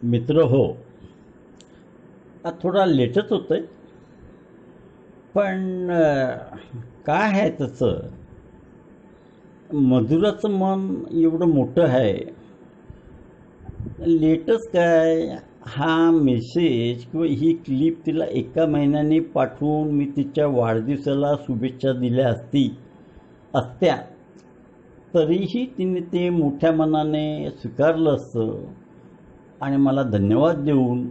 मित्र हो. थोडा लेटच होतंय पण काय आहे त्याचं मधुराचं मन एवढं मोठं आहे. लेटच काय, हा मेसेज किंवा ही क्लिप तिला एका महिन्याने पाठवून मी तिच्या वाढदिवसाला शुभेच्छा दिल्या असत्या तरीही तिने ते मोठ्या मनाने स्वीकारलं असतं आणि मला धन्यवाद देऊन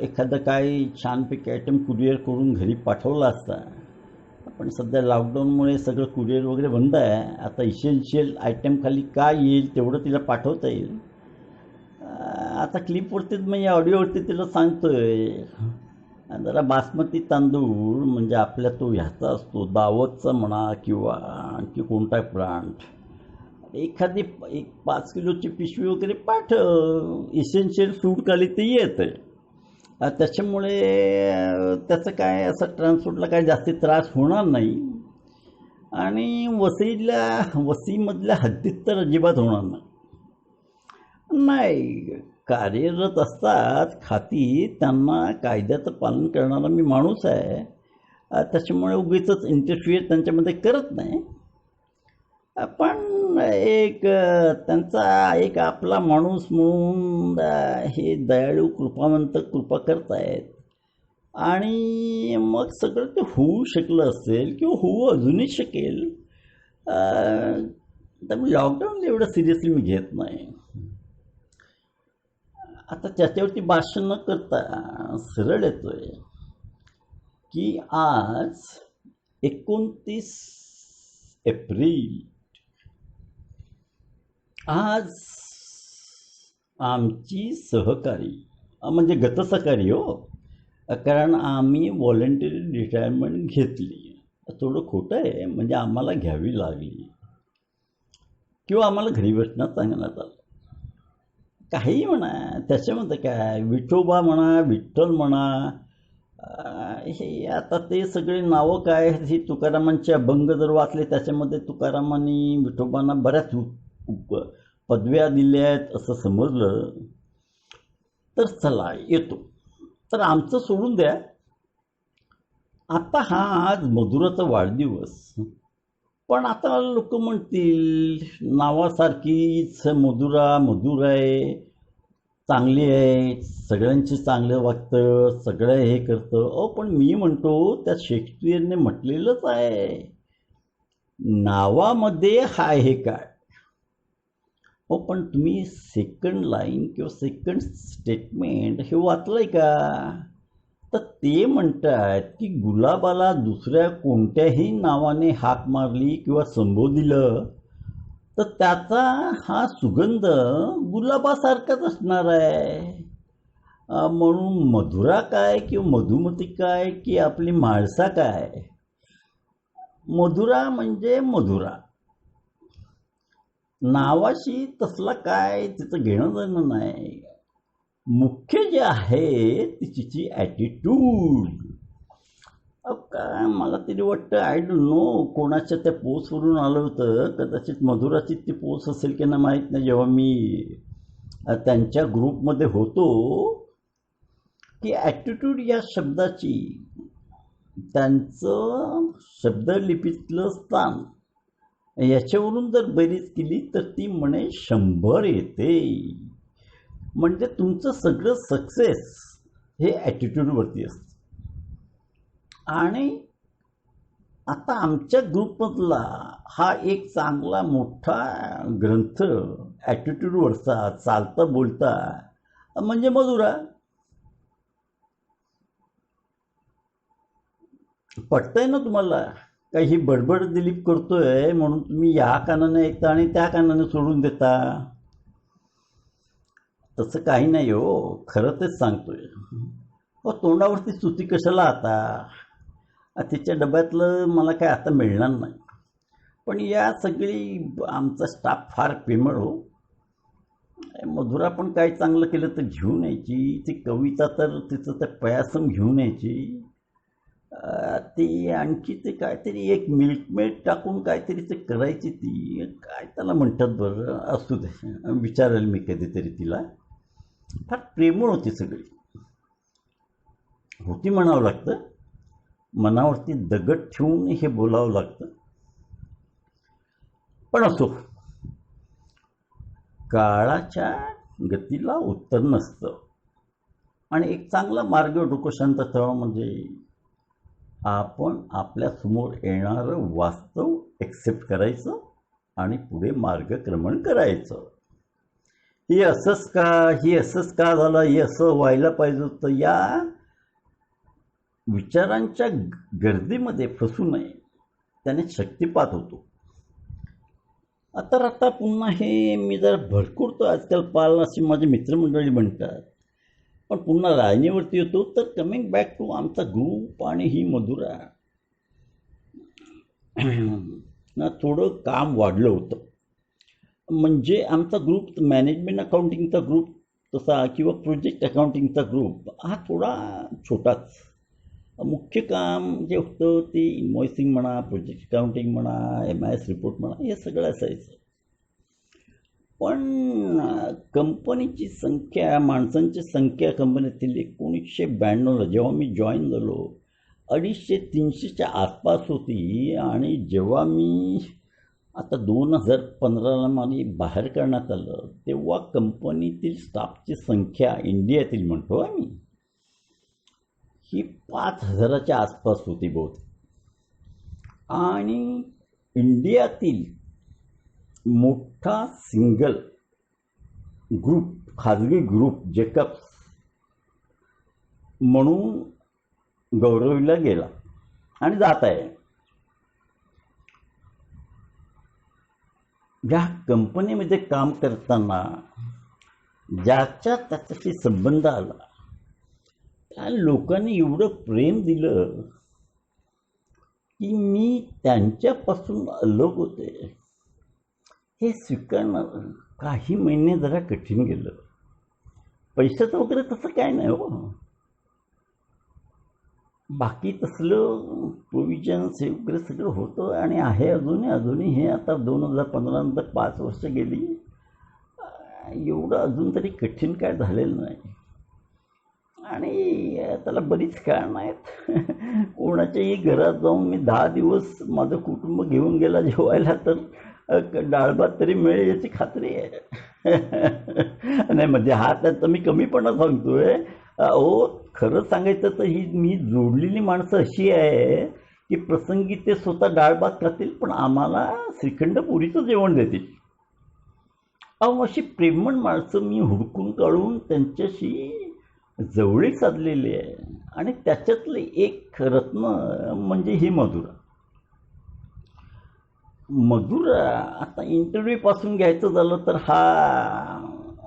एखादं काही छानपैकी आयटम कुरिअर करून घरी पाठवला असता. पण सध्या लॉकडाऊनमुळे सगळं कुरिअर वगैरे बंद आहे. आता इसेन्शियल आयटम खाली काय येईल तेवढं तिला पाठवता येईल. आता क्लिपवरतीच म्हणजे ऑडिओवरती तिला सांगतोय, जरा बासमती तांदूळ म्हणजे आपल्या तो ह्याचा असतो दावतचा म्हणा किंवा आणखी कोणता ब्रँड, एखादी 5 किलोची पिशवी वगैरे पाठव. इसेन्शियल फूड खाली ते येतं आहे. त्याच्यामुळे त्याचं काय असं ट्रान्सपोर्टला काय जास्त त्रास होणार नाही आणि वसईमधल्या हद्दीत तर अजिबात होणार नाही. नाही, कार्यरत असतात खाती, त्यांना कायद्याचं पालन करणारा मी माणूस आहे. त्याच्यामुळे उगीचच इंटरफिअर त्यांच्यामध्ये करत नाही. पण त्यांचा एक आपला माणूस म्हणून हे दयाळू कृपावंत कृपा करतायत आणि मग सगळं ते होऊ शकलं असेल किंवा होऊ अजूनही शकेल. तर मी लॉकडाऊन एवढं सिरियसली मी घेत नाही. आता त्याच्यावरती भाषण न करता सरळ येतोय की आज 29 एप्रिल, आज आमची सहकारी म्हणजे गतसहकारी हो, कारण आम्ही व्हॉलंटरी रिटायरमेंट घेतली. थोडं खोटं आहे, म्हणजे आम्हाला घ्यावी लागली किंवा आम्हाला घरी बसण्यात सांगण्यात आलं. काहीही म्हणा, त्याच्यामध्ये काय विठोबा म्हणा, विठ्ठल म्हणा, हे आता ते सगळे नावं काय, ही तुकारामांचे अभंग जर वाचले त्याच्यामध्ये तुकारामांनी विठोबांना बऱ्याच पदव्या दिल्या आहेत असं समजलं तर चला येतो. तर आमचं सोडून द्या. आता हा आज मधुराचा वाढदिवस, पण आता लोक म्हणतील नावासारखीच मधुरा मधुर आहे, चांगली आहे, सगळ्यांची चांगलं वागतं, सगळं हे करतं. पण मी म्हणतो त्या शेक्सपियरने म्हटलेलंच आहे, नावामध्ये हाय हे काय. पण तुम्ही सेकंड लाईन किंवा सेकंड स्टेटमेंट हे वाचलंय का? तर ते म्हणतात की गुलाबाला दुसऱ्या कोणत्याही नावाने हाक मारली किंवा संबोधिलं तर त्याचा हा सुगंध गुलाबासारखाच असणार आहे. म्हणून मधुरा काय किंवा मधुमती काय की आपली म्हाळसा काय, मधुरा म्हणजे मधुरा. नावाशी तसला काय तिचं घेणं देणं नाही. मुख्य जे आहे तिची ॲटिट्यूड. काय मला तरी वाटतं, आय डोंट नो कोणाच्या त्या पोस्टवरून आलं होतं, कदाचित मधुराची ती पोस्ट असेल की नाही माहीत नाही. जेव्हा मी त्यांच्या ग्रुपमध्ये होतो की ॲटिट्यूड या शब्दाची त्यांचं शब्दलिपीतलं स्थान याच्यावरून जर बेरीज केली तर ती म्हणे 100 येते. म्हणजे तुमचं सगळं सक्सेस हे ॲटिट्यूडवरती असतं. आणि आता आमच्या ग्रुपमधला हा एक चांगला मोठा ग्रंथ ॲटिट्यूडवरचा, चालता बोलता, म्हणजे मधुरा. पटतंय ना तुम्हाला? काही बडबड दिलीप करतोय म्हणून तुम्ही या कानाने ऐकता आणि त्या कानाने सोडून देता, तसं काही नाही हो. खरं तेच सांगतोय. तोंडावरती स्तुती कशाला आता, तिच्या डब्यातलं मला काय आता मिळणार नाही. पण या सगळी आमचा स्टाफ फार प्रेमळ हो. मधुरा पण काय चांगलं केलं तर घेऊन यायची, ती कविता तर तिचं ते पयासम घेऊन यायची. ती आणखी ते काहीतरी एक मिल्कमेड टाकून काहीतरी ते करायची, ती काय त्याला म्हणतात बरं, असू दे, विचारेल मी कधीतरी तिला. फार प्रेमळ होती सगळी, होती म्हणावं लागतं. मनावरती दगड ठेवून हे बोलावं लागतं. पण असो, काळाच्या गतीला उत्तर नसतं. आणि एक चांगला मार्ग डोकं शांत ठेवा म्हणजे आपण आपल्यासमोर येणारं वास्तव एक्सेप्ट करायचं आणि पुढे मार्गक्रमण करायचं. हे असंच का, हे असंच का झालं, हे असं व्हायला पाहिजे होतं, या विचारांच्या गर्दीमध्ये फसू नये. त्याने शक्तिपात होतो. आता पुन्हा हे मी जरा भरकुरतो आजकाल पाल अशी माझी मित्रमंडळी म्हणतात. पण पुन्हा राजनीवरती येतो तर कमिंग बॅक टू आमचा ग्रुप आणि ही मधुरा ना थोडं काम वाढलं होतं. म्हणजे आमचा ग्रुप मॅनेजमेंट अकाउंटिंगचा ग्रुप तसा किंवा प्रोजेक्ट अकाउंटिंगचा ग्रुप हा थोडा छोटाच. मुख्य काम जे होतं ते इन्व्हॉइसिंग म्हणा, प्रोजेक्ट अकाउंटिंग म्हणा, MIS रिपोर्ट म्हणा, हे सगळं असायचं. पण कंपनीची संख्या, माणसांची संख्या कंपनीतील 1992ला जेव्हा मी जॉईन झालो 250-300च्या आसपास होती. आणि जेव्हा मी आता 2015ला मला बाहेर करण्यात आलं तेव्हा कंपनीतील स्टाफची संख्या इंडियातील म्हणतो आम्ही ही 5000च्या आसपास होती बहुतेक. आणि इंडियातील मोठा सिंगल ग्रुप, खाजगी ग्रुप जेकब्स म्हणून गौरविला गेला आणि जात आहे. या कंपनीमध्ये काम करताना ज्याच्या त्याच्याशी संबंध आला त्या लोकांनी एवढं प्रेम दिलं की मी त्यांच्यापासून अलग होते हे स्वीकारणं काही महिने जरा कठीण गेलं. पैशाचं वगैरे तसं काय नाही हो, बाकी तसलं प्रोव्हिजन्स हे वगैरे सगळं होतं आणि आहे अजूनही. हे आता 2015 नंतर 5 वर्ष गेली, एवढं अजून तरी कठीण काय झालेलं नाही. आणि त्याला बरीच कारणं आहेत. कोणाच्याही घरात जाऊन मी 10 दिवस माझं कुटुंब घेऊन गेला जेवायला तर डाळ भात तरी मिळेल याची खात्री आहे. नाही म्हणजे हा त्याचा मी कमीपणा सांगतोय. हो, खरं सांगायचं तर ही मी जोडलेली माणसं अशी आहे की प्रसंगी ते स्वतः डाळ भात खातील पण आम्हाला श्रीखंड पुरीचं जेवण देतील. अशी प्रेमळ माणसं मी हुडकून काढून त्यांच्याशी जवळीक साधलेली आहे. आणि त्याच्यातलं एक रत्न म्हणजे ही मधुरा. आता इंटरव्ह्यूपासून घ्यायचं झालं तर हा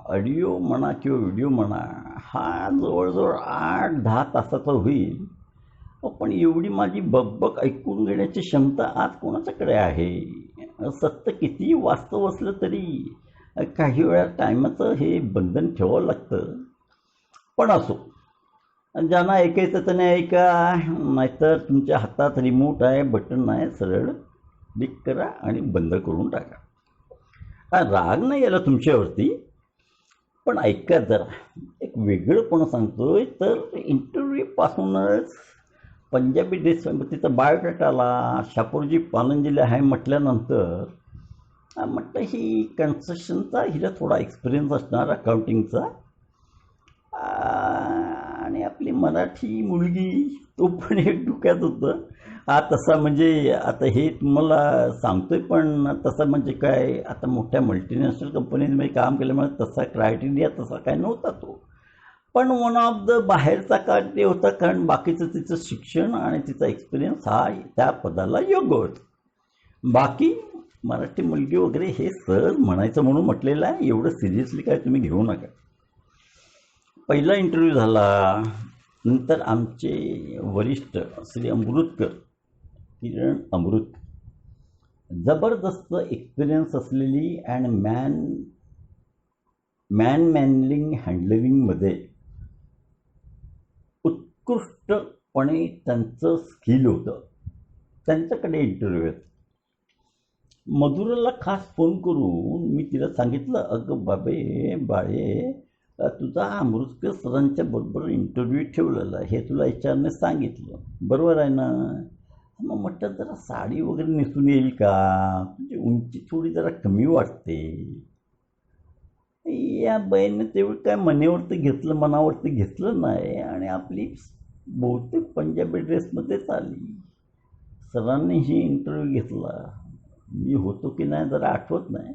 ऑडिओ म्हणा किंवा व्हिडिओ म्हणा हा जवळजवळ 8-10 तासाचा होईल. पण एवढी माझी बकबक ऐकून घेण्याची क्षमता आज कोणाच्याकडे आहे. सत्य कितीही वास्तव असलं तरी काही वेळा टायमाचं हे बंधन ठेवावं लागतं. पण असो, ज्यांना ऐकायचं त्याने ऐका, नाहीतर तुमच्या हातात रिमोट आहे, बटन आहे, सरळ क्लिक करा आणि बंद करून टाका. राग नाही यायला तुमच्यावरती, पण ऐका जरा. एक वेगळंपण सांगतोय तर इंटरव्ह्यूपासूनच पंजाबी ड्रेस तिचा बायोडाटा आला. शापूरजी पालनजिल्हा आहे म्हटल्यानंतर म्हटलं ही कन्स्ट्रक्शनचा हिला थोडा एक्सपिरियन्स असणार अकाउंटिंगचा. आणि आपली मराठी मुलगी तो पण एक डोक्यात होतं. तसा म्हणजे आता हे तुम्हाला सांगतोय पण तसं म्हणजे काय, आता मोठ्या मल्टीनॅशनल कंपनीमध्ये काम केल्यामुळे तसा क्रायटेरिया तसा काय नव्हता तो. पण वन ऑफ द बाहेरचा काळ ते होता कारण बाकीचं तिचं शिक्षण आणि तिचा एक्सपिरियन्स हा त्या पदाला योग्य होता. बाकी मराठी मुलगी वगैरे हे सहज म्हणायचं म्हणून म्हटलेलं आहे, एवढं सिरियसली काय तुम्ही घेऊ नका. पहिला इंटरव्ह्यू झाला. नंतर आमचे वरिष्ठ श्री अमृतकर, किरण अमृत, जबरदस्त एक्सपिरियन्स असलेली अँड मॅनलिंग हँडलिंगमध्ये उत्कृष्टपणे त्यांचं स्किल होतं. त्यांच्याकडे इंटरव्ह्यू आहेत. मधुराला खास फोन करून मी तिला सांगितलं, अगं बाळे, तुझा अमृतकर सरांच्या बरोबर इंटरव्ह्यू ठेवलेला हे तुला HR ने सांगितलं, बरोबर आहे ना? मग म्हटलं जरा साडी वगैरे नेसून येईल का? तुझी उंची थोडी जरा कमी वाटते. या बाईनं तेवढं काय मनावरती घेतलं नाही आणि आपली बहुतेक पंजाबी ड्रेसमध्येच आली. सरांनीही इंटरव्ह्यू घेतला. मी होतो की नाही जरा आठवत नाही.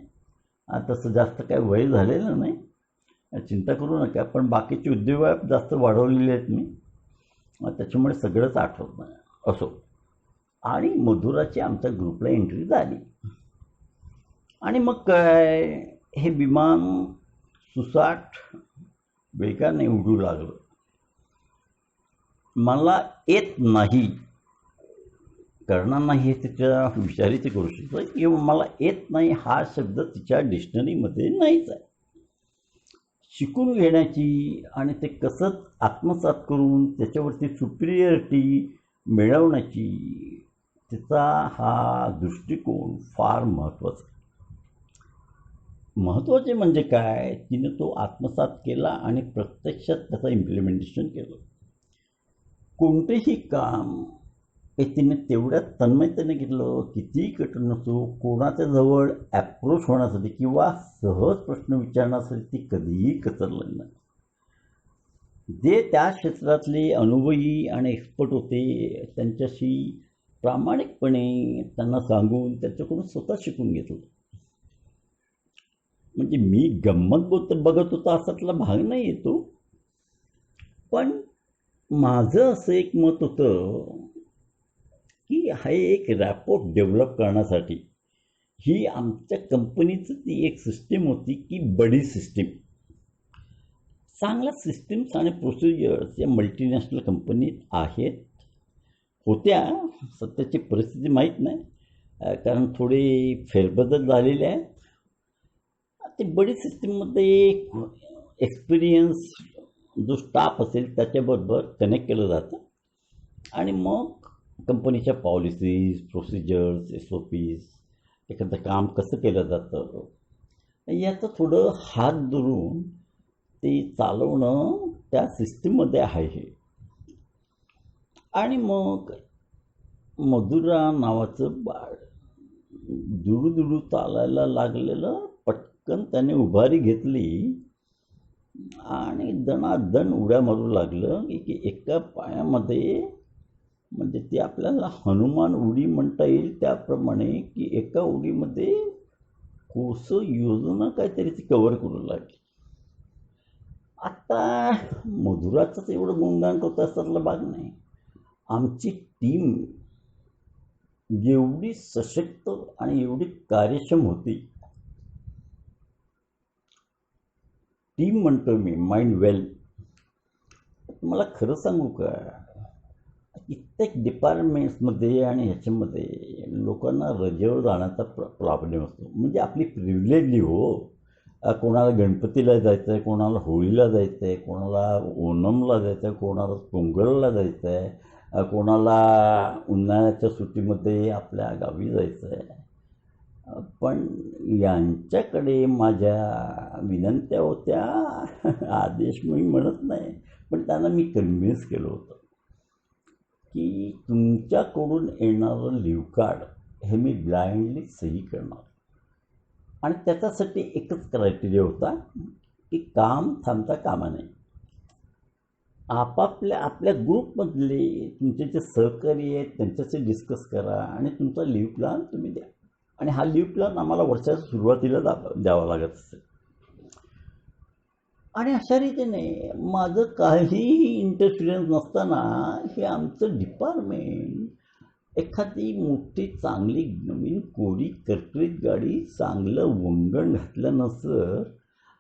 तसं जास्त काय वय झालेलं नाही, चिंता करू नका. पण बाकीचे उद्योग जास्त वाढवलेले आहेत मी, त्याच्यामुळे सगळंच आठवत नाही. असो. आणि मधुराची आमच्या ग्रुपला एंट्री झाली आणि मग काय हे विमान सुसाट वेगाने उडू लागलं. मला येत नाही करणार नाही हे तिच्या विचारित करू शकतो किंवा मला येत नाही हा शब्द तिच्या डिक्शनरीमध्ये नाहीच आहे. शिकून घेण्याची आणि ते कसं आत्मसात करून त्याच्यावरती सुपिरियरिटी मिळवण्याची तिचा हा दृष्टिकोन फार महत्त्वाचा. महत्त्वाचे म्हणजे काय, तिने तो आत्मसात केला आणि प्रत्यक्षात त्याचं इम्प्लिमेंटेशन केलं. कोणतेही काम हे तिने तेवढ्या तन्मयतेने घेतलं. कितीही कठीण असो, कोणाच्या जवळ ॲप्रोच होण्यासाठी किंवा सहज प्रश्न विचारण्यासाठी ती कधीही कचरलं नाही. जे त्या क्षेत्रातले अनुभवी आणि एक्सपर्ट होते त्यांच्याशी प्रामाणिकपणे त्यांना सांगून त्याच्याकडून स्वतः शिकून घेतलं. म्हणजे मी गंमत बघत होतो असातला भाग नाही येतो, पण माझं असं एक मत होतं की हा एक रॅपोर्ट डेव्हलप करण्यासाठी ही आमच्या कंपनीचं ती एक सिस्टीम होती की बडी सिस्टीम. चांगल्या सिस्टीम्स आणि प्रोसिजर्स या मल्टीनॅशनल कंपनीत होत्या. सध्याची परिस्थिती माहीत नाही, कारण थोडे फेरबदल झालेले आहेत. ते बडी सिस्टीममध्ये एक्सपिरियन्स जो स्टाफ असेल त्याच्याबरोबर कनेक्ट केलं जातं आणि मग कंपनीच्या पॉलिसीज, प्रोसिजर्स, SOPs, एखादं काम कसं केलं जातं याचं थोडं हात धरून ते चालवणं त्या सिस्टीममध्ये आहे. आणि मग मधुरा नावाचं बाळ दुडू चालायला लागलेलं. पटकन त्याने उभारी घेतली आणि दणादण उड्या मारू लागलं की एका पायामध्ये, म्हणजे ती आपल्याला हनुमान उडी म्हणता येईल त्याप्रमाणे, की एका उडीमध्ये कोसं योजना काहीतरी ती कव्हर करू लागली. आता मधुराचंच एवढं गुणगान करत असतातला भाग नाही. आमची टीम एवढी सशक्त आणि एवढी कार्यक्षम होती. टीम म्हणतो मी, माइंड वेल. मला खरं सांगू का, कित्येक डिपार्टमेंट्समध्ये आणि ह्याच्यामध्ये लोकांना रजेवर जाण्याचा प्रॉब्लेम असतो. म्हणजे आपली प्रिव्हिलेजली हो. कोणाला गणपतीला जायचं आहे, कोणाला होळीला जायचं आहे, कोणाला ओणमला जायचं आहे, कोणाला पोंगलला जायचं आहे, कोणाला उन्हाळ्याच्या सुट्टीमध्ये आपल्या गावी जायचं आहे. पण यांच्याकडे माझ्या विनंत्या होत्या. आदेश मी म्हणत नाही, पण त्यांना मी कन्व्हिन्स केलं होतं की तुमच्याकडून येणारं लिव्ह कार्ड हे मी ब्लाइंडली सही करणार. आणि त्याच्यासाठी एकच क्रायटेरिया होता की काम थांबता कामा नये. आपल्या ग्रुपमधले तुमचे जे सहकारी आहेत त्यांच्याशी डिस्कस करा आणि तुमचा लिव्ह प्लॅन तुम्ही द्या. आणि हा लिव्ह प्लॅन आम्हाला वर्षाच्या सुरुवातीला द्यावा लागत असेल. आणि अशा रीतीने माझं काहीही इंटरफिरन्स नसताना हे आमचं डिपार्टमेंट एखादी मोठी चांगली नवीन कोरी करकरीत गाडी चांगलं वंगण घातलं नसतं,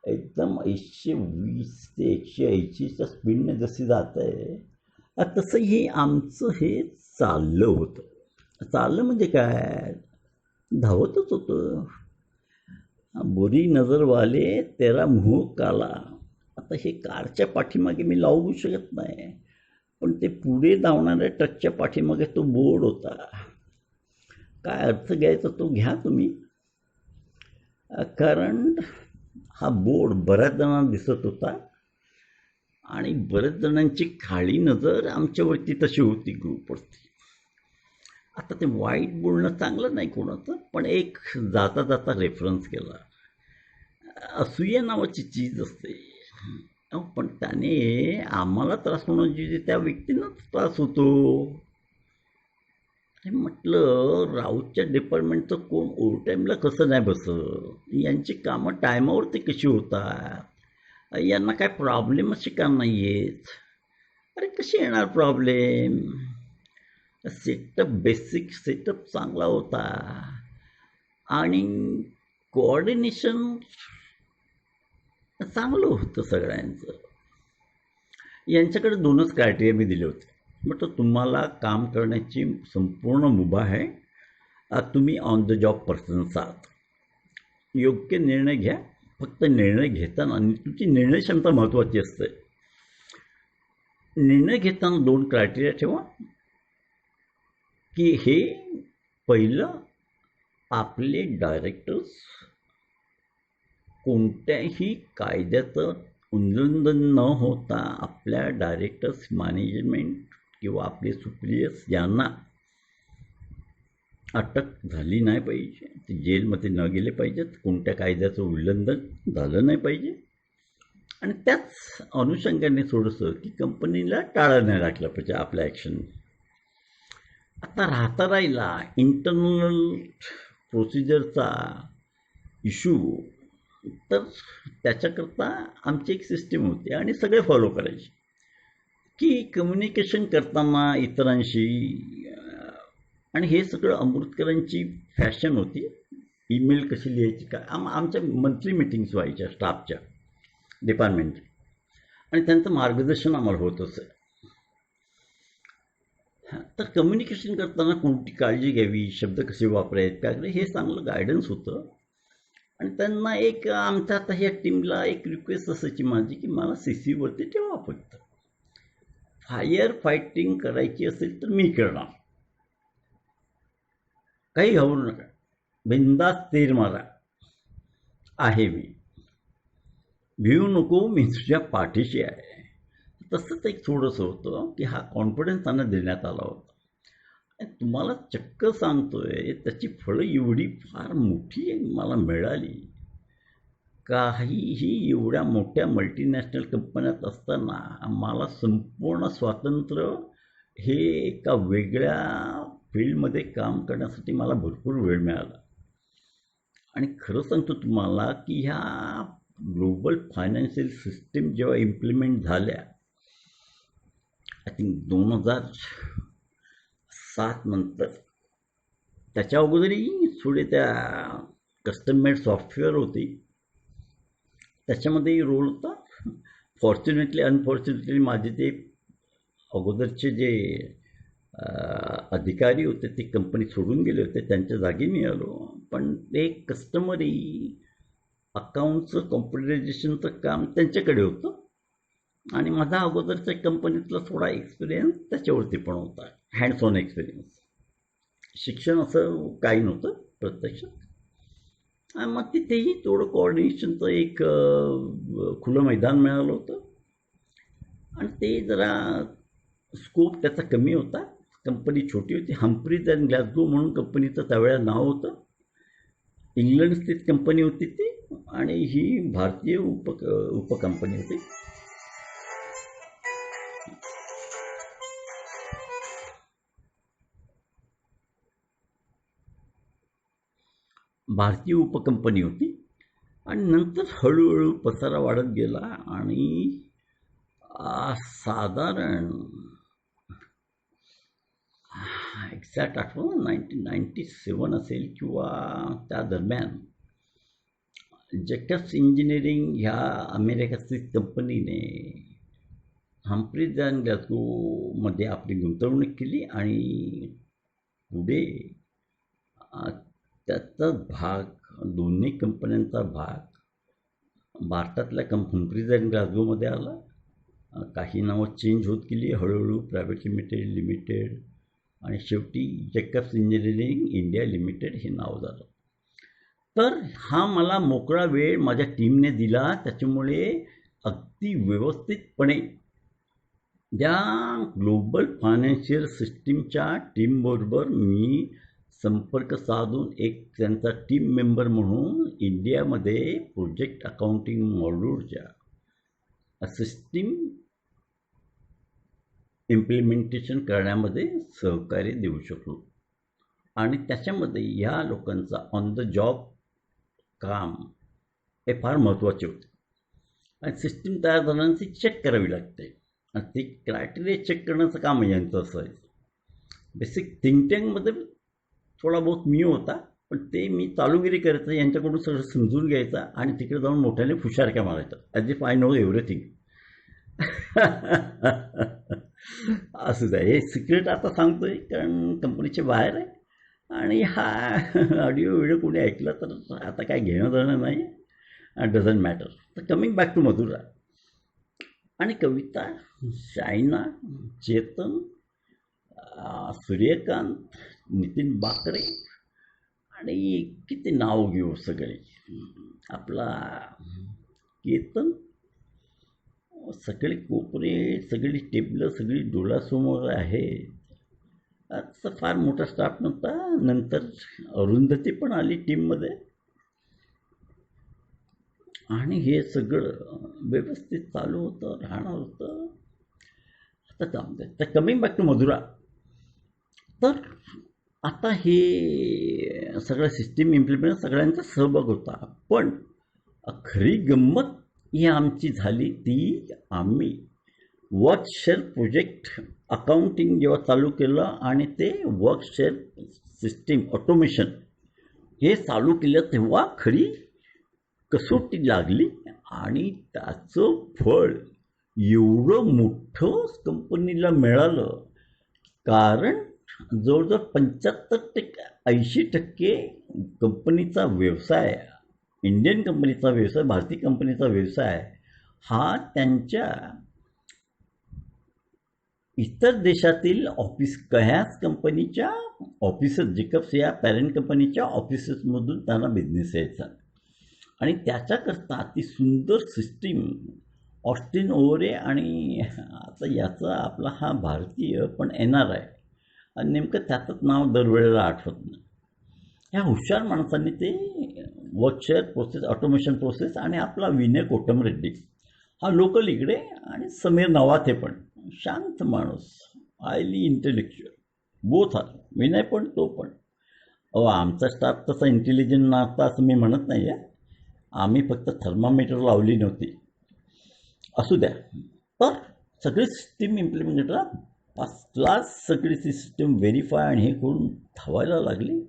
एकदम 120 ते 180च्या स्पीडने जशी जात आहे तसं हे आमचं हे चाललं होतं. चाललं म्हणजे काय, धावतच होतं. बुरी नजर वाले तेरा मुंह काला. आता हे कारच्या पाठीमागे मी लावू शकत नाही, पण ते पुढे धावणाऱ्या ट्रकच्या पाठीमागे तो बोर्ड होता. काय अर्थ घ्यायचा तो घ्या तुम्ही, कारण हा बोर्ड बऱ्याच जणांना दिसत होता आणि बरेच जणांची खाली नजर आमच्यावरती तशी होती ग्रुपवरती. आता ते वाईट बोलणं चांगलं नाही कोणाचं, पण एक जाता जाता रेफरन्स केला. असूया नावाची चीज असते. पण त्याने आम्हाला त्रास होणं जे त्या व्यक्तींनाच त्रास होतो. अरे म्हटलं, राऊतच्या डिपार्टमेंटचं कोण ओव्हरटाईमला कसं नाही बसत, यांची कामं टायमावरती कशी होतात, यांना काय प्रॉब्लेम अशी का नाही आहेत. अरे कशी येणार प्रॉब्लेम, सेटअप बेसिक सेटअप चांगला होता आणि कोऑर्डिनेशन चांगलं होतं सगळ्यांचं. यांच्याकडे 2च क्रायटेरिया मी दिले होते. म्हटलं तुम्हाला काम करण्याची संपूर्ण मुभा आहे, तुम्ही ऑन द जॉब पर्सन्स आहात, योग्य निर्णय घ्या. फक्त निर्णय घेताना आणि तुमची निर्णय क्षमता महत्त्वाची असते. निर्णय घेताना 2 क्रायटेरिया ठेवा की हे पहिलं, आपले डायरेक्टर्स कोणत्याही कायद्याचं उल्लंघन न होता आपल्या डायरेक्टर्स, मॅनेजमेंट किंवा आपले सुप्रियर्स यांना अटक झाली नाही पाहिजे, ते जेलमध्ये न गेले पाहिजेत, कोणत्या कायद्याचं उल्लंघन झालं नाही पाहिजे. आणि त्याच अनुषंगाने थोडंसं की कंपनीला टाळं नाही राखलं पाहिजे आपल्या ॲक्शन. आता राहता राहिला इंटरनल प्रोसिजरचा इश्यू, तर त्याच्याकरता आमची एक सिस्टीम होती आणि सगळे फॉलो करायचे की कम्युनिकेशन करताना इतरांशी, आणि हे सगळं अमृतकरांची फॅशन होती. ईमेल कशी लिहायची का, आमच्या मंथली मीटिंग्स व्हायच्या स्टाफच्या डिपार्टमेंटच्या, आणि त्यांचं मार्गदर्शन आम्हाला होत असं. तर कम्युनिकेशन करताना कोणती काळजी घ्यावी, शब्द कसे वापरायचे काय, हे चांगलं गायडन्स होतं. आणि त्यांना एक आमच्या आता ह्या टीमला एक रिक्वेस्ट असायची माझी की मला CC वरती ठेवा, फक्त फायर फायटिंग करायची असेल तर मी करणार, काही घाबरू नका, बिंदास तीर मारा, आहे मी, भिवू नको, मी तुझ्या पाठीशी आहे. तसंच एक थोडंसं होतं की हा कॉन्फिडन्स त्यांना देण्यात आला होता. तुम्हाला चक्क सांगतोय, त्याची फळं एवढी फार मोठी मला मिळाली. काहीही एवढ्या मोठ्या मल्टीनॅशनल कंपन्यात असताना मला संपूर्ण स्वातंत्र्य हे एका वेगळ्या फील्डमध्ये काम करण्यासाठी मला भरपूर वेळ मिळाला. आणि खरं सांगतो तुम्हाला की ह्या ग्लोबल फायनान्शियल सिस्टीम जेव्हा इम्प्लिमेंट झाल्या, आय थिंक 2007 नंतर, त्याच्या अगोदरही थोडे त्या कस्टम मेड सॉफ्टवेअर होती, त्याच्यामध्येही रोल होता. फॉर्च्युनेटली अनफॉर्च्युनेटली माझे ते अगोदरचे जे अधिकारी होते ते कंपनी सोडून गेले होते, त्यांच्या जागी मी आलो. पण ते कस्टमरी अकाउंटचं कॉम्प्युटरायझेशनचं काम त्यांच्याकडे होतं आणि माझा अगोदरच्या कंपनीतला थोडा एक्सपिरियन्स त्याच्यावरती पण होता, हँड्स ऑन एक्सपिरियन्स. शिक्षण असं काही नव्हतं प्रत्यक्षात. मग तिथेही थोडं कोऑर्डिनेशनचं एक खुलं मैदान मिळालं होतं आणि ते जरा स्कोप त्याचा कमी होता. कंपनी छोटी होती. हम्फ्रीज अँड ग्लासगो म्हणून कंपनीचं त्यावेळेला नाव होतं. इंग्लंड स्थित कंपनी होती ती आणि ही भारतीय उपकंपनी होती. भारतीय उपकंपनी होती आणि नंतर हळूहळू पसारा वाढत गेला आणि साधारण एक्झॅक्ट आठवण 1997 असेल किंवा त्या दरम्यान जॅकब्स इंजिनिअरिंग ह्या अमेरिकेतील कंपनीने हम्फ्रीज अँड ग्लासगोमध्ये आपली गुंतवणूक केली आणि पुढे त्याचा भाग, दोन्ही कंपन्यांचा भाग भारतातल्या हम्फ्रीज अँड ग्लासगोमध्ये आला. काही नावं चेंज होत गेली हळूहळू, प्रायव्हेट लिमिटेड, लिमिटेड आणि शेवटी जॅकब्स इंजिनिअरिंग इंडिया लिमिटेड हे नाव झालं. तर हा मला मोकळा वेळ माझ्या टीमने दिला. त्याच्यामुळे अगदी व्यवस्थितपणे या ग्लोबल फायनान्शियल सिस्टीमच्या टीमबरोबर मी संपर्क साधून एक त्यांचा टीम मेंबर म्हणून इंडियामध्ये प्रोजेक्ट अकाउंटिंग मॉड्यूलच्या सिस्टीम इम्प्लिमेंटेशन करण्यामध्ये सहकार्य देऊ शकलो. आणि त्याच्यामध्ये ह्या लोकांचा ऑन द जॉब काम हे फार महत्त्वाचे होते. आणि सिस्टीम तयार झाल्यानंतर ती चेक करावी लागते आणि ती क्रायटेरिया चेक करण्याचं काम यांचं असायचं. बेसिक थिंक टँकमध्ये थोडा बहुत मी होता, पण ते मी चालूगिरी करायचं, यांच्याकडून सगळं समजून घ्यायचं आणि तिकडे जाऊन मोठ्याने फुशारक्या मारायचं as if I know everything. असं आहे. हे सिक्रेट आता सांगतोय कारण कंपनीच्या बाहेर आहे आणि हा ऑडिओ व्हिडिओ कोणी ऐकला तर आता काय घेणं देणं नाही, डझंट मॅटर. तर कमिंग बॅक टू मधुरा आणि कविता, शायना, चेतन, सूर्यकांत, नितीन बाकरे आणि किती नाव घेऊ सगळे, आपला केतन, सगळे कोपरे, सगळी टेबलं सगळी डोळ्यासमोर आहेत. आजचा फार मोठा स्टाफ नव्हता. नंतर अरुंधती पण आली टीममध्ये आणि हे सगळं व्यवस्थित चालू होतं, राहणार होतं. आता जमतंय. तर कमिंग बॅक टू मधुरा. तर आता हे सगळं सिस्टीम इम्प्लिमेंट सगळ्यांचा सहभाग होता, पण खरी गंमत ही आमची झाली ती आम्ही वर्क शेअर प्रोजेक्ट अकाउंटिंग जेव्हा चालू केलं आणि ते वर्क शेअर सिस्टीम ऑटोमेशन हे चालू केलं तेव्हा खरी कसोटी लागली आणि त्याचं फळ एवढं मोठं कंपनीला मिळालं. कारण जवळजवळ 75% 80% कंपनीचा व्यवसाय, इंडियन कंपनीचा व्यवसाय, भारतीय कंपनीचा व्यवसाय हा त्यांच्या इतर देशातील ऑफिस ह्याच कंपनीच्या ऑफिसेस, जेकब्स या पॅरेंट कंपनीच्या ऑफिसेसमधून त्यांना बिझनेस यायचा. आणि त्याच्याकरता ती सुंदर सिस्टीम ऑस्टिन ओवरे आणि आता याचा आपला हा भारतीय पण NR आहे आणि नेमकं त्याचंच नाव दरवेळेला आठवत नाही. ह्या हुशार माणसांनी ते work share process automation process आणि आपला विनय कोटमरेड्डी हा लोकल इकडे आणि समीर नवाथे पण शांत माणूस, highly intellectual, both are. Vinay पण तो पण. आमचा स्टाफ तसा इंटेलिजंट नव्हता असं मी म्हणत नाही आहे, आम्ही फक्त थर्मामीटर लावली नव्हती. असू द्या. तर सगळी सिस्टीम इम्प्लिमेंटेडला फर्स्ट क्लास सगळी सिस्टीम व्हेरीफाय आणि हे करून धावायला लागली.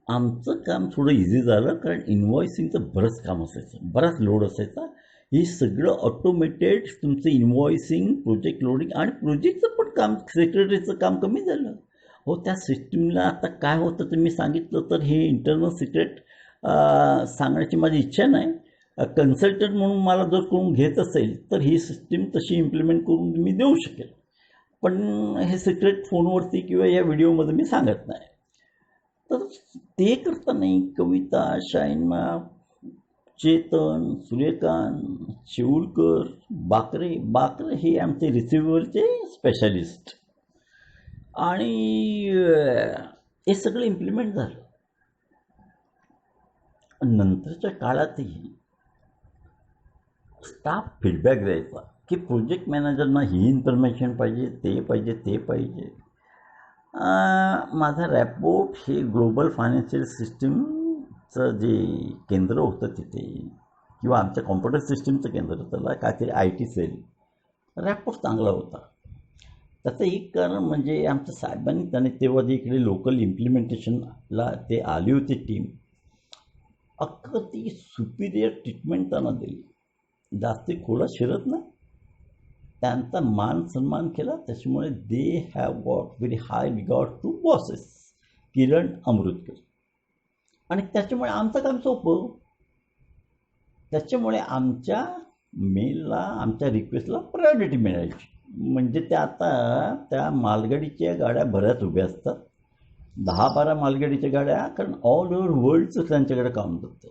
आमचं काम थोडं इझी झालं कारण इन्व्हॉइसिंगचं बरंच काम असायचं, बराच लोड असायचा. हे सगळं ऑटोमेटेड तुमचं इन्व्हॉइसिंग, प्रोजेक्ट लोडिंग आणि प्रोजेक्टचं पण काम, सेक्रेटरीचं काम कमी झालं. हो, त्या सिस्टीमला आता काय होतं ते मी सांगितलं तर हे इंटरनल सिक्रेट सांगण्याची माझी इच्छा नाही. कन्सल्टंट म्हणून मला जर कोण घेत असेल तर ही सिस्टीम तशी इम्प्लिमेंट करून मी देऊ शकेल, पण हे सिक्रेट फोनवरती किंवा या व्हिडिओमध्ये मी सांगत नाही. तर ते करताना कविता, शायना, चेतन, सूर्यकांत, शेऊलकर, बाकरे हे आमचे रिसिव्हरचे स्पेशालिस्ट आणि हे सगळं इम्प्लिमेंट झालं. नंतरच्या काळातही स्टाफ फीडबॅक द्यायचा की प्रोजेक्ट मॅनेजरना ही इन्फॉर्मेशन पाहिजे, ते पाहिजे, ते पाहिजे. माझा रॅपोर्ट हे ग्लोबल फायनान्शियल सिस्टीमचं जे केंद्र होतं तिथे, किंवा आमच्या कॉम्प्युटर सिस्टीमचं केंद्र त्याला काहीतरी IT सेल, रॅपोर्ट चांगला होता. त्याचं एक कारण म्हणजे आमच्या साहेबांनी त्याने तेव्हा जे इकडे लोकल इम्प्लिमेंटेशनला ते आली होती टीम, अख्खं ती सुपिरियर ट्रीटमेंट त्यांना दिली. जास्ती खोडा शिरत नाही, त्यांचा मान सन्मान केला. त्याच्यामुळे they have got very high regard to bosses, Kiran Amrutkar. आणि त्याच्यामुळे आमचं काम सोपं. त्याच्यामुळे आमच्या मेलला, आमच्या रिक्वेस्टला प्रायोरिटी मिळायची. म्हणजे त्या आता त्या मालगाडीच्या गाड्या बऱ्याच उभ्या असतात, 10-12 मालगाडीच्या गाड्या, कारण ऑल ओव्हर वर्ल्डचं त्यांच्याकडे काम होतं.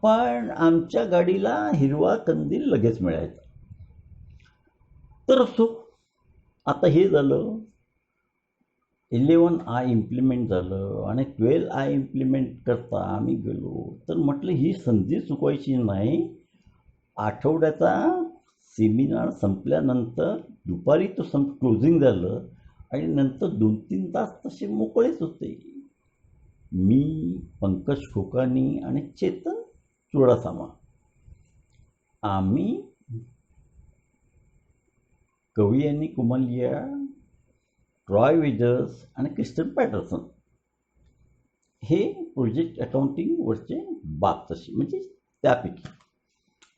पण आमच्या गाडीला हिरवा कंदील लगेच मिळायचा. तर असो, आता हे झालं, 11I इम्प्लिमेंट झालं आणि 12I इम्प्लिमेंट करता आम्ही गेलो. तर म्हटलं ही संधी चुकवायची नाही. आठवड्याचा सेमिनार संपल्यानंतर दुपारी तो क्लोजिंग झालं आणि नंतर 2-3 तास तसे मोकळेच होते. मी, पंकज खोकानी आणि चेतन चुडासामा, आम्ही, कवी आणि कुमलिया, ट्रॉय वेजर्स आणि क्रिस्टन पॅटरसन हे प्रोजेक्ट अकाउंटिंगवरचे बाप तसे म्हणजे त्यापैकी.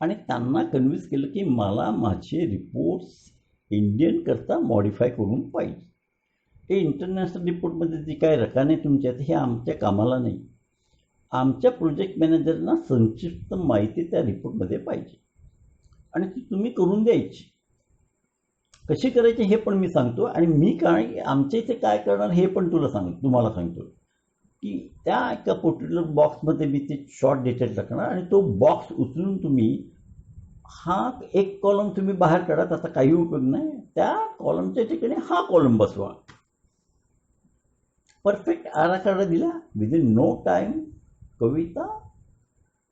आणि त्यांना कन्व्हिन्स केलं की मला माझे रिपोर्ट्स इंडियन करता मॉडिफाय करून पाहिजे. हे इंटरनॅशनल रिपोर्टमध्ये जी काय रकाने तुमच्या आहेत हे आमच्या कामाला नाही. आमच्या प्रोजेक्ट मॅनेजरना संक्षिप्त माहिती त्या रिपोर्टमध्ये पाहिजे आणि ती तुम्ही करून द्यायची. कशी करायची हे पण मी सांगतो आणि मी काय आमच्या इथे काय करणार हे पण तुम्हाला सांगतो की त्या एका पर्टिक्युलर बॉक्समध्ये मी ते शॉर्ट डिटेल टाकणार आणि तो बॉक्स उचलून तुम्ही हा एक कॉलम तुम्ही बाहेर काढा, त्याचा काही उपयोग नाही. त्या कॉलमच्या ठिकाणी हा कॉलम बसवा. परफेक्ट आराखडा दिला. विदिन नो टाईम कविता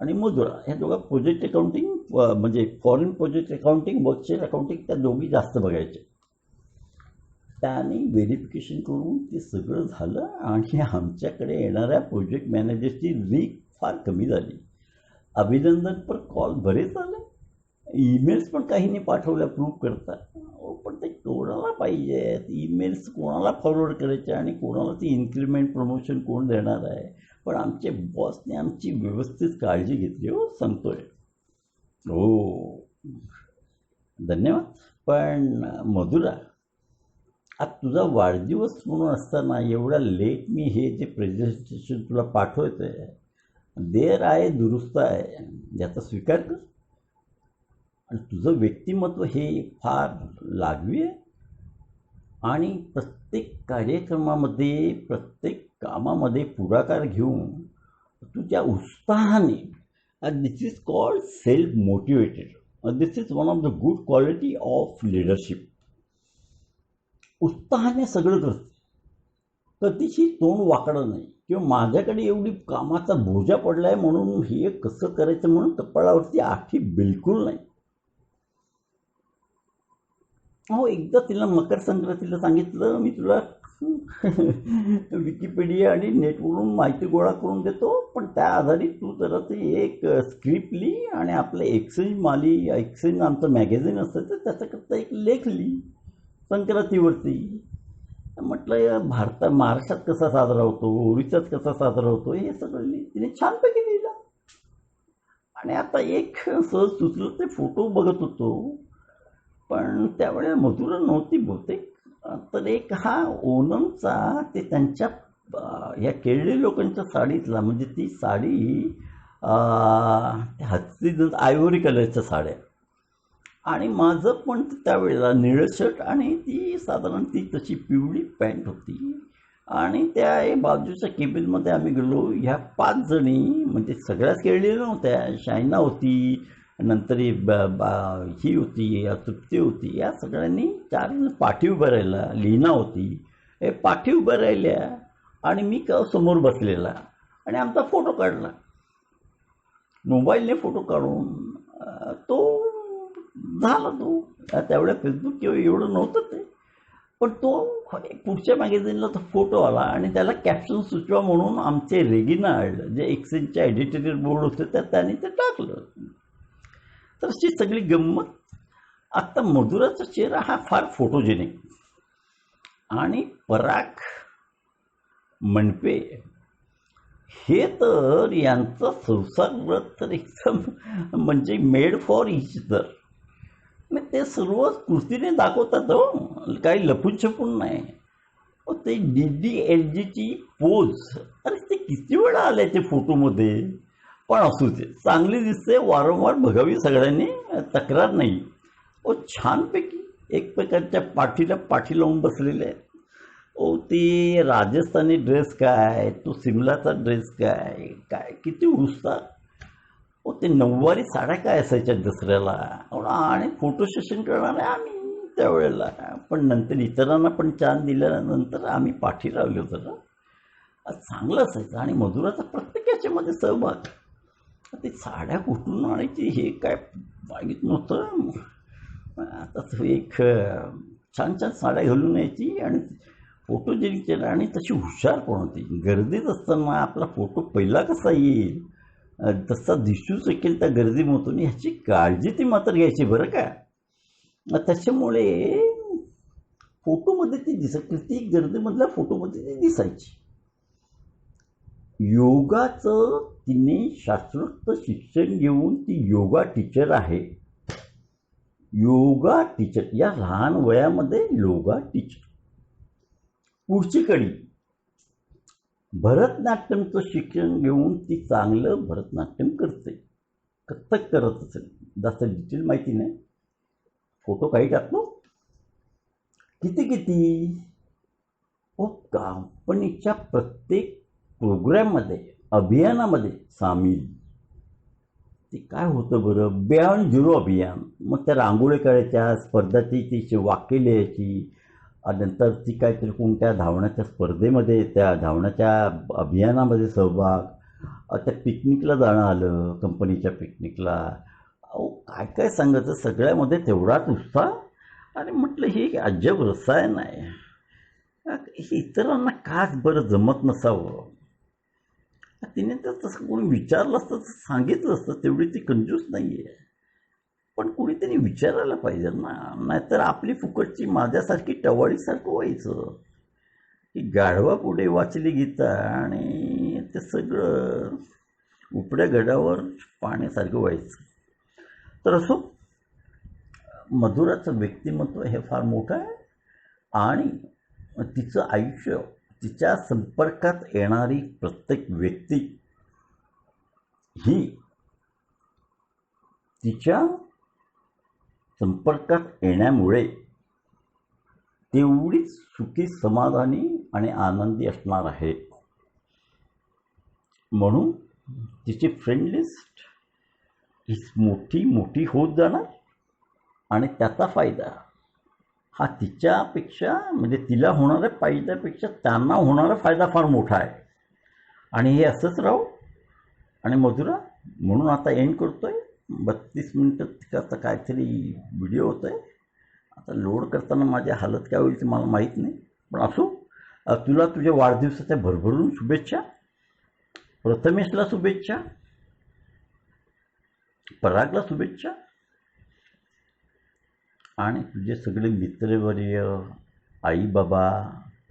आणि मधुरा ह्या दोघा प्रोजेक्ट अकाउंटिंग म्हणजे फॉरेन प्रोजेक्ट अकाउंटिंग, वर्कशेअर अकाउंटिंग त्या दोघी जास्त बघायचे. त्याने व्हेरिफिकेशन करून ते सगळं झालं आणि आमच्याकडे येणाऱ्या प्रोजेक्ट मॅनेजरची रीक फार कमी झाली. अभिनंदनपर कॉल बरेच आले, ईमेल्स पण काहींनी पाठवल्या प्रूव्ह करता. पण ते कोणाला पाहिजेत ईमेल्स, कोणाला फॉरवर्ड करायचे आणि कोणाला ती इन्क्रिमेंट प्रमोशन कोण देणार आहे. पण आमचे बॉसने आमची व्यवस्थित काळजी घेतली. हो सांगतोय. हो धन्यवाद. पण मधुरा, आज तुझा वाढदिवस म्हणून असताना एवढा लेट मी हे जे प्रेझेंटेशन तुला पाठवतोय, देर आहे दुरुस्त आहे याचा स्वीकार कर. आणि तुझं व्यक्तिमत्व हे फार लागवी आहे आणि प्रत्येक कार्यक्रमामध्ये, प्रत्येक कामामध्ये पुढाकार घेऊन तुझ्या उत्साहाने, this is called self motivated. This is one of the good quality of leadership. उत्साहाने सगळं करते, कधीही तोंड वाकडं नाही किंवा माझ्याकडे एवढी कामाचा बोजा पडला आहे म्हणून हे कसं करायचं म्हणून कपाळावरती आठी बिलकुल नाही. हो, एकदा तिला मकर संक्रांतीला सांगितलं मी तुला विकिपीडिया आणि नेटवरून माहिती गोळा करून देतो, पण त्या आधारित तू जरा ते एक स्क्रिप्ट लिही आणि आपलं एक्सचेंज आमचं मॅगझिन असतं तर त्याच्याकरता एक लेख लिही संक्रांतीवरती. म्हटलं महाराष्ट्रात कसा साजरा होतो, ओरिसात कसा साजरा होतो हे सगळं तिने छानपैकी लिहिलं. आणि आता एक सहज सुचलं ते फोटो बघत होतो, पण त्यावेळेला मधुरा नव्हती बहुतेक. तर एक हा ओणमचा ते त्यांच्या ह्या केरळी लोकांच्या साडीतला, म्हणजे ती साडी हातची आयव्हरी कलरच्या साड्या आणि माझं पण त्यावेळेला निळं शर्ट आणि ती साधारण ती तशी पिवळी पॅन्ट होती. आणि त्या बाजूच्या केबिनमध्ये आम्ही गेलो. ह्या 5 जणी म्हणजे सगळ्याच केरळी नव्हत्या. शायना होती, नंतर ही होती, तृप्ती होती. या सगळ्यांनी 4 जण पाठी उभं राहिला. लीना होती, हे पाठी उभं राहिल्या आणि मी समोर बसलेला आणि आमचा फोटो काढला. मोबाईलने फोटो काढून तो झाला. तो त्यावेळेला फेसबुक किंवा एवढं नव्हतं ते, पण तो पुढच्या मॅगझिनला तो फोटो आला आणि त्याला कॅप्शन सुचवा म्हणून आमचे रेगिनाल्ड जे एक्सचेंजच्या एडिटोरियल बोर्ड होते तर त्यांनी ते टाकलं. तर अशी सगळी गंमत. आता मधुराचा चेहरा हा फार फोटोजेनिक आणि पराग मनपे हे तर यांचा संसार व्रत तर एकदम म्हणजे मेड फॉर इच अदर. मग ते सर्व कृतीने दाखवतात. हो, काही लपून छपून नाही. ते DDLGची पोज, अरे ते किती वेळा आले ते फोटोमध्ये, पण असू दे, चांगली दिसते, वारंवार बघावी सगळ्यांनी, तक्रार नाही. छानपैकी एक प्रकारच्या पाठीला पाठी लावून बसलेले आहेत. ते राजस्थानी ड्रेस काय, तो सिमलाचा ड्रेस काय, काय किती उत्साह. ते नऊवारी साड्या काय असायच्या दसऱ्याला, आणि फोटो सेशन करणारे आम्ही त्यावेळेला. पण नंतर इतरांना पण चान्स दिल्यानंतर आम्ही पाठी लावले होतं ना, चांगलं असायचं. आणि मधुराचा प्रत्येक याच्यामध्ये सहभाग. ते साड्या कुठून आणायची हे काय माहीत नव्हतं. आता तो एक छान छान साड्या घालून यायची आणि फोटोजेनिक चेहरा, आणि तशी हुशार पण होती. गर्दीत असताना आपला फोटो पहिला कसा येईल तसा दिसू शकेल त्या गर्दीमधून, ह्याची काळजी ती मात्र घ्यायची बरं का. त्याच्यामुळे फोटोमध्ये ती ती गर्दीमधल्या फोटोमध्ये ती दिसायची. योगाचं तिने शास्त्रोक्त शिक्षण घेऊन ती योगा टीचर आहे. योगा टीचर, या लहान वयामध्ये योगा टीचर. पुढची कडी, भरतनाट्यमचं शिक्षण घेऊन ती चांगलं भरतनाट्यम करते. कथ्थक करत असेल, जास्त डिटेल माहिती नाही. फोटो काही टाकतो. किती कंपनीच्या प्रत्येक प्रोग्रॅममध्ये, अभियानामध्ये सामील. ते काय होतं बरं, बियॉन्ड झिरो अभियान. मग त्या रांगोळी काढायच्या, स्पर्धाची ती वाक्य लिहायची, नंतर ती काहीतरी कोणत्या धावण्याच्या स्पर्धेमध्ये, त्या धावण्याच्या अभियानामध्ये सहभाग. त्या पिकनिकला जाणं आलं, कंपनीच्या पिकनिकला. काय काय सांगायचं, सगळ्यामध्ये तेवढाच उत्साह. आणि म्हटलं हे अजब रसायन आहे, हे इतरांना काच बरं जमत नसावं. तिने तर तसं कोणी विचारलं असतं तर सांगितलं असतं, तेवढी ती कंजूस नाही आहे. पण कुणीतरी विचारायला पाहिजे ना, नाहीतर आपली फुकटची माझ्यासारखी टवाळीसारखं व्हायचं. की गाढवा पुढे वाचली गीता आणि ते सगळं उपड्या गडावर पाण्यासारखं व्हायचं. तर असो, मधुराचं व्यक्तिमत्व हे फार मोठं आहे. आणि तिचं आयुष्य, तिच्या संपर्कात येणारी प्रत्येक व्यक्ती ही तिच्या संपर्कात येण्यामुळे तेवढीच सुखी, समाधानी आणि आनंदी असणार आहे. म्हणून तिची फ्रेंड लिस्ट ही मोठी मोठी होत जाणार. आणि त्याचा फायदा हा तिच्यापेक्षा, म्हणजे तिला होणाऱ्या फायद्यापेक्षा त्यांना होणारा फायदा फार मोठा आहे. आणि हे असंच राहू. आणि मधुरा, म्हणून आता एंड करतो आहे. 32 मिनटं तिचा काहीतरी व्हिडिओ होतो आहे. आता लोड करताना माझी हालत काय होईल ते मला माहीत नाही. पण असो, तुला तुझ्या वाढदिवसाच्या भरभरून शुभेच्छा. प्रथमेशला शुभेच्छा, परागला शुभेच्छा, आणि तुझे सगळे मित्रवर्य, आई बाबा,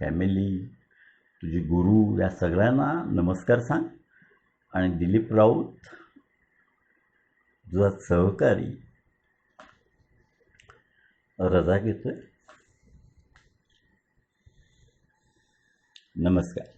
फॅमिली, तुझे गुरु, या सगळ्यांना नमस्कार सांग. आणि दिलीप राऊत, तुझा सहकारी, रजा घेतोय. नमस्कार.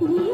Yeah.